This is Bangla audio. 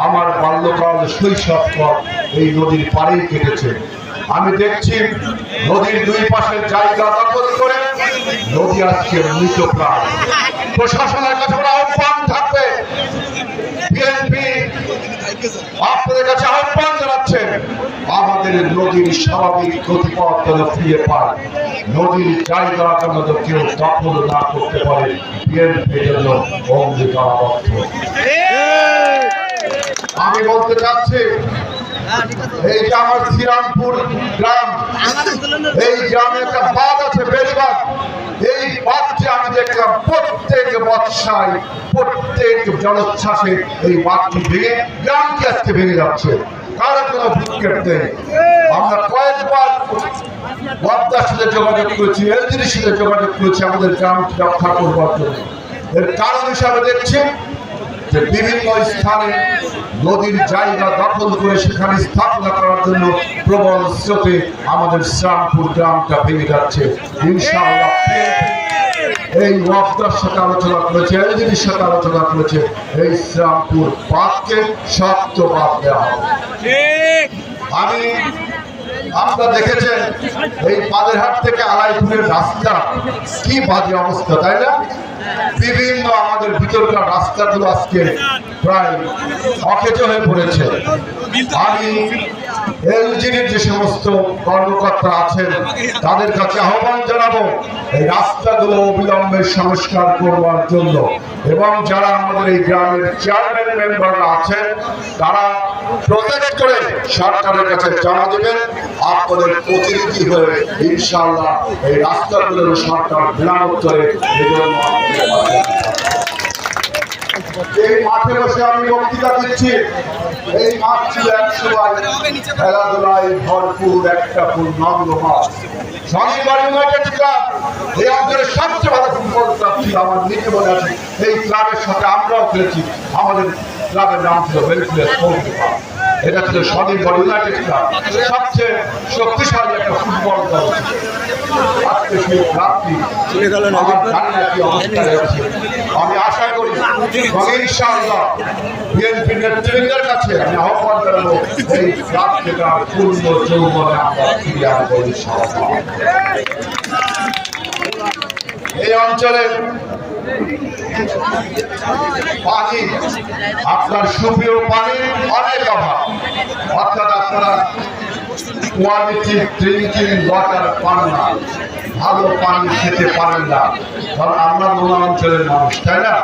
আমার বাল্যকাল শৈশব পর এই নদীর পাড়েই কেটেছে। আমি দেখছি নদীর দুই পাশের জায়গা দখল করে নদী আজকে মৃতপ্রায়। প্রশাসনের কাছে আহ্বান থাকবে, বিএনপি আপনাদের কাছে আহ্বান জানাচ্ছেন আমাদের নদীর স্বাভাবিক গতিপথ যেন ফিরে পায়, নদীর জায়গা যেন কেউ দখল না করতে পারে। বিএনপির জন্য অঙ্গীকারবদ্ধ। আমি বলতে চাচ্ছি এইটা আমার শ্রীরামপুর গ্রাম, এই গ্রামে একটা বাঁধ আছে, বেড়িবাঁধ। এই বাঁধটি আমি দেখলাম প্রত্যেক বর্ষায় প্রত্যেক জলোচ্ছ্বাসে এই বাঁধটি ভেঙে গ্রামটি আজকে ভেঙে যাচ্ছে, কারো কোনো ভূক্ষেপ নেই। আমরা কয়েকবার ওয়াপদার সাথে যোগাযোগ করেছি, এলজির সাথে যোগাযোগ করেছি আমাদের গ্রামটি রক্ষা করবার জন্য। এর কারণ হিসাবে দেখছি যে বিভিন্ন স্থানে নদীর জায়গা দখল করে সেখানে স্থাপনা করার জন্য প্রবল স্রোতে আমাদের শ্রীরামপুর গ্রামটা ভেঙে যাচ্ছে। ইনশাআল্লাহ এই ওয়াপদার সাথে আলোচনা করেছে, এলজির সাথে আলোচনা করেছে, এই শ্রীরামপুর বাঁধকে শক্ত বাঁধ দেওয়া হবে। আমি আপনারা দেখেছেন এই পাদেরহাট থেকে আলাইপুরের রাস্তা কি বাজে অবস্থা, তাই না? বিভিন্ন আমাদের ভিতরকার রাস্তাগুলো আজকে প্রায় অকেজো হয়ে পড়েছে। আমি এলজির যে সমস্ত কর্মকর্তা আছেন তাদের কাছে আহ্বান জানাবো এই রাস্তাগুলো অবিলম্বে সংস্কার করবার জন্য, এবং যারা আমাদের এই গ্রামের চেয়ারম্যান মেম্বাররা আছেন তারা প্রজেক্ট করে সরকারের কাছে জমা দেবেন। আপনাদের প্রতিনিধি হয়ে ইনশাআল্লাহ এই রাস্তাগুলোর সরকার মেরামত করে এই মাঠে বসে আমি বক্তৃতা দিচ্ছি। এই মাঠ ছিল একসময় খেলাধুলায় ভরপুর একটা পূর্ণাঙ্গ মাঠ। শনিবার ইউনাইটেড ক্লাব এই অঞ্চলের সবচেয়ে ভালো ফুটবল ক্লাব ছিল, আমার নিজে মনে আছে। এই ক্লাবের সাথে আমরাও খেলেছি, আমাদের ক্লাবের নাম ছিল ওয়েলফেয়ার স্পোর্টস ক্লাব। এটা ছিল শনিবার ইউনাইটেড ক্লাব, সবচেয়ে শক্তিশালী একটা ফুটবল দল ছিল। আজকে সেই ক্লাবটি আমার জানি না কি অবস্থায় আছে। আমি আশা করি ইনশাআল্লাহ বিএনপি নেতৃবৃন্দের কাছে আমি আহ্বান জানাবো এই ক্লাবকে তার পূর্ণ যৌবনে আমরা ফিরে আনবো ইনশাআল্লাহ। এই অঞ্চলের পানি, আপনার সুপ্রিয় পানির অনেক অভাব, অর্থাৎ আপনারা কোয়ালিটি ড্রিঙ্কিং ওয়াটার পান না, ভালো পানি খেতে পারেন না, কারণ আমরা নোনা অঞ্চলের মানুষ, তাই না?